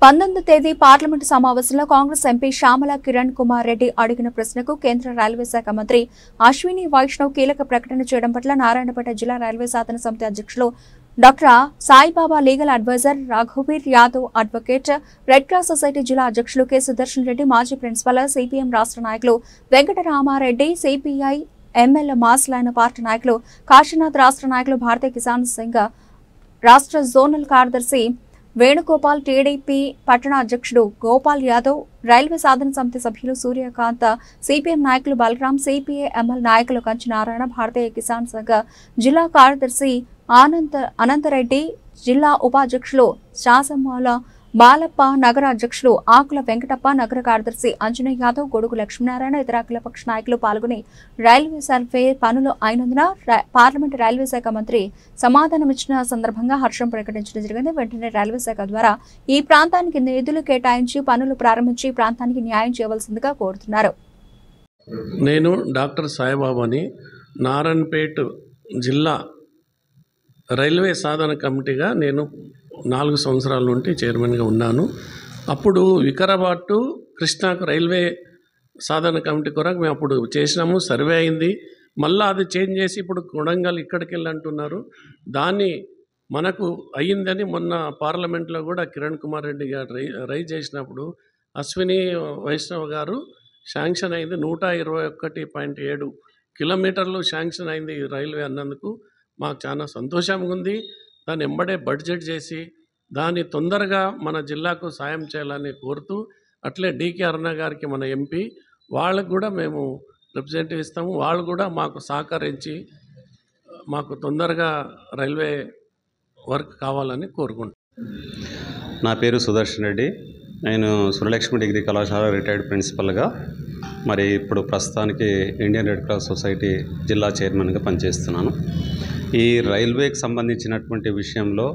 19వ తేదీ పార్లమెంటు సమావేశంలో కాంగ్రెస్ ఎంపీ శ్యామల కిరణ్ కుమార్ రెడ్డి అడిగిన ప్రశ్నకు కేంద్ర రైల్వే శాఖ మంత్రి అశ్విని వైష్ణవ్ కీలక ప్రకటన చేయడం పట్ల నారాయణపేట జిల్లా రైల్వే సాధన సమితి అధ్యక్షులు డాక్టర్ సాయిబాబా లీగల్ అడ్వైజర్ రఘువీర్ Yadav advocate red cross society జిల్లా అధ్యక్షులు కె సుదర్శన్ రెడ్డి మాజీ ప్రిన్సిపల్ సిపిఎం రాష్ట్ర నాయకులు వెంకటరామారెడ్డి సిపిఐ ఎంఎల్ మాస్లైన పార్టీ నాయకులు కాశీనాథ్ రాష్ట్ర నాయకులు భారతీయ కిసాన్ సంఘ్ రాష్ట్ర జోనల్ కార్యదర్శి వేణుగోపాల్ టీడీపీ పట్టణ అధ్యక్షుడు గోపాల్ యాదవ్ రైల్వే సాధన సమితి సభ్యులు సూర్యకాంత్ సిపిఎం నాయకులు బలరాం సిపిఐ ఎంఎల్ నాయకులు కంచి నారాయణ భారతీయ కిసాన్ సంఘ్ జిల్లా కార్యదర్శి అనంతరెడ్డి జిల్లా ఉపాధ్యక్షులు శాసమాల బాలప్ప నగర అధ్యక్షులు ఆకుల వెంకటప్ప నగర కార్యదర్శి అంజనయ్య యాదవ్ గొడుగు లక్ష్మీనారాయణ ఇతర అఖిలపక్ష నాయకులు పాల్గొని రైల్వే సర్వే పనులు అయినందున పార్లమెంటు రైల్వే శాఖ మంత్రి సమాధానమిచ్చిన సందర్భంగా హర్షం ప్రకటించడం జరిగింది. వెంటనే రైల్వే శాఖ ద్వారా ఈ ప్రాంతానికి నిధులు కేటాయించి పనులు ప్రారంభించి ఈ ప్రాంతానికి న్యాయం చేయవలసిందిగా కోరుతున్నారు. నేను డాక్టర్ సాయిబాబాని నారాయణపేట జిల్లా రైల్వే సాధన కమిటీగా నేను 4 సంవత్సరాల నుండి చైర్మన్గా ఉన్నాను. అప్పుడు వికారాబాద్ టు కృష్ణాకు రైల్వే సాధన కమిటీ కొరకు మేము అప్పుడు చేసినాము, సర్వే అయింది. మళ్ళీ అది చేంజ్ చేసి ఇప్పుడు కొడంగల్ ఇక్కడికి వెళ్ళి అంటున్నారు. దాన్ని మనకు అయ్యిందని మొన్న పార్లమెంట్లో కూడా కిరణ్ కుమార్ రెడ్డి గారు రైజ్ చేసినప్పుడు అశ్విని వైష్ణవ్ గారు శాంక్షన్ అయింది 121.7 కిలోమీటర్లు శాంక్షన్ అయింది రైల్వే అన్నందుకు మాకు చాలా సంతోషంగా ఉంది. దాన్ని ఎంబడే బడ్జెట్ చేసి దాన్ని తొందరగా మన జిల్లాకు సాయం చేయాలని కోరుతూ, అట్లే డికే అరుణ గారికి మన ఎంపీ వాళ్ళకు కూడా మేము రిప్రజెంటేటివ్ ఇస్తాము. వాళ్ళు కూడా మాకు సహకరించి మాకు తొందరగా రైల్వే వర్క్ కావాలని కోరుకుంటాం. నా పేరు సుదర్శన్ రెడ్డి. నేను సురలక్ష్మి డిగ్రీ కళాశాల రిటైర్డ్ ప్రిన్సిపల్గా మరి ఇప్పుడు ప్రస్తుతానికి ఇండియన్ రెడ్ క్రాస్ సొసైటీ జిల్లా చైర్మన్గా పనిచేస్తున్నాను. ఈ రైల్వేకి సంబంధించినటువంటి విషయంలో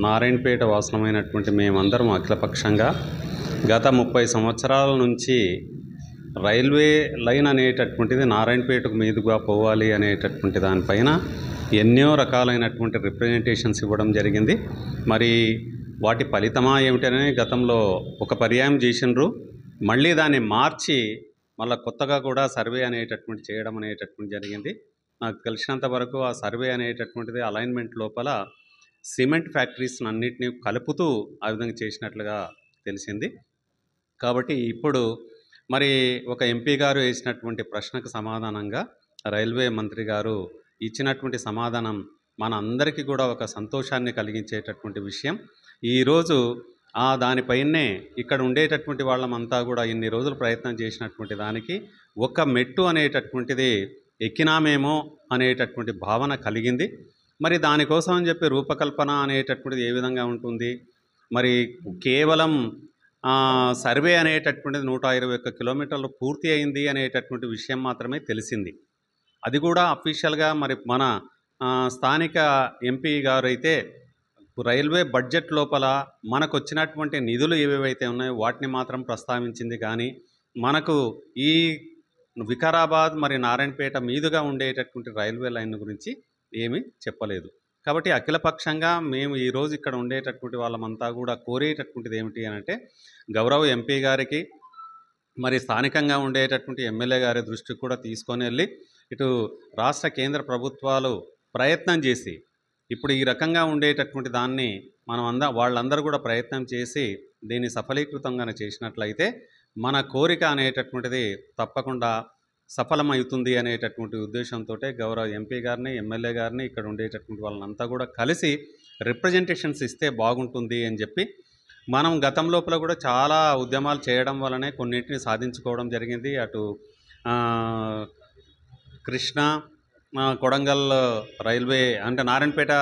నారాయణపేట వాసనమైనటువంటి మేమందరం అఖిలపక్షంగా గత 30 సంవత్సరాల నుంచి రైల్వే లైన్ అనేటటువంటిది నారాయణపేటకు మీదుగా పోవాలి అనేటటువంటి దానిపైన ఎన్నో రకాలైనటువంటి రిప్రజెంటేషన్స్ ఇవ్వడం జరిగింది. మరి వాటి ఫలితమా ఏమిటనే గతంలో ఒక పర్యాయం చేసినారు. మళ్ళీ దాన్ని మార్చి మళ్ళీ కొత్తగా కూడా సర్వే అనేటటువంటి చేయడం అనేటటువంటి జరిగింది. నాకు తెలిసినంత వరకు ఆ సర్వే అనేటటువంటిది అలైన్మెంట్ లోపల సిమెంట్ ఫ్యాక్టరీస్ అన్నిటినీ కలుపుతూ ఆ విధంగా చేసినట్లుగా తెలిసింది. కాబట్టి ఇప్పుడు మరి ఒక ఎంపీ గారు వేసినటువంటి ప్రశ్నకు సమాధానంగా రైల్వే మంత్రి గారు ఇచ్చినటువంటి సమాధానం మన అందరికీ కూడా ఒక సంతోషాన్ని కలిగించేటటువంటి విషయం. ఈరోజు దానిపైనే ఇక్కడ ఉండేటటువంటి వాళ్ళమంతా కూడా ఇన్ని రోజులు ప్రయత్నం చేసినటువంటి దానికి ఒక మెట్టు అనేటటువంటిది ఎక్కినామేమో అనేటటువంటి భావన కలిగింది. మరి దానికోసం అని చెప్పి రూపకల్పన అనేటటువంటిది ఏ విధంగా ఉంటుంది, మరి కేవలం సర్వే అనేటటువంటిది 121 కిలోమీటర్లు పూర్తి అయింది అనేటటువంటి విషయం మాత్రమే తెలిసింది. అది కూడా అఫీషియల్గా మరి మన స్థానిక ఎంపీ గారు అయితే రైల్వే బడ్జెట్ లోపల మనకు వచ్చినటువంటి నిధులు ఏవేవైతే ఉన్నాయో వాటిని మాత్రం ప్రస్తావించింది. కానీ మనకు ఈ వికారాబాద్ మరి నారాయణపేట మీదుగా ఉండేటటువంటి రైల్వే లైన్ గురించి ఏమీ చెప్పలేదు. కాబట్టి అఖిలపక్షంగా మేము ఈరోజు ఇక్కడ ఉండేటటువంటి వాళ్ళమంతా కూడా కోరేటటువంటిది ఏమిటి అని అంటే, గౌరవ ఎంపీ గారికి మరి స్థానికంగా ఉండేటటువంటి ఎమ్మెల్యే గారి దృష్టికి కూడా తీసుకొని వెళ్ళి ఇటు రాష్ట్ర కేంద్ర ప్రభుత్వాలు ప్రయత్నం చేసి ఇప్పుడు ఈ రకంగా ఉండేటటువంటి దాన్ని వాళ్ళందరూ కూడా ప్రయత్నం చేసి దీన్ని సఫలీకృతంగా చేసినట్లయితే మన కోరిక అనేటటువంటిది తప్పకుండా సఫలమవుతుంది అనేటటువంటి ఉద్దేశంతో గౌరవ ఎంపీ గారిని ఎమ్మెల్యే గారిని ఇక్కడ ఉండేటటువంటి వాళ్ళంతా కూడా కలిసి రిప్రజెంటేషన్స్ ఇస్తే బాగుంటుంది అని చెప్పి మనం గతం లోపల కూడా చాలా ఉద్యమాలు చేయడం వల్లనే కొన్నింటిని సాధించుకోవడం జరిగింది. అటు కృష్ణా కొడంగల్ రైల్వే అంటే నారాయణపేట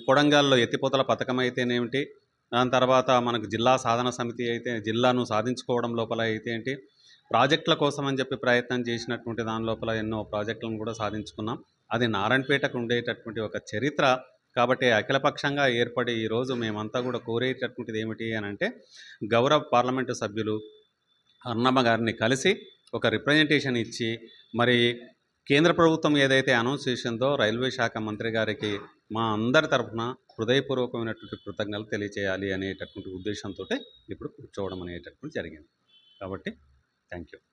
కొడంగల్లో ఎత్తిపోతల పథకం అయితేనేమిటి, దాని తర్వాత మనకు జిల్లా సాధన సమితి అయితే జిల్లాను సాధించుకోవడం లోపల అయితే ఏంటి, ప్రాజెక్టుల కోసం అని చెప్పి ప్రయత్నం చేసినటువంటి దాని లోపల ఎన్నో ప్రాజెక్టులను కూడా సాధించుకున్నాం. అది నారాయణపేటకు ఉండేటటువంటి ఒక చరిత్ర. కాబట్టి అఖిలపక్షంగా ఏర్పడి ఈరోజు మేమంతా కూడా కోరేటటువంటిది ఏమిటి అని అంటే, గౌరవ పార్లమెంటు సభ్యులు అరుణమ్మ గారిని కలిసి ఒక రిప్రజెంటేషన్ ఇచ్చి మరి కేంద్ర ప్రభుత్వం ఏదైతే అనౌన్స్ చేసిందో రైల్వే శాఖ మంత్రి గారికి మా అందరి తరఫున హృదయపూర్వకమైనటువంటి కృతజ్ఞతలు తెలియజేయాలి అనేటటువంటి ఉద్దేశంతో ఇప్పుడు కూర్చోవడం అనేటటువంటి జరిగింది. కాబట్టి థ్యాంక్ యూ.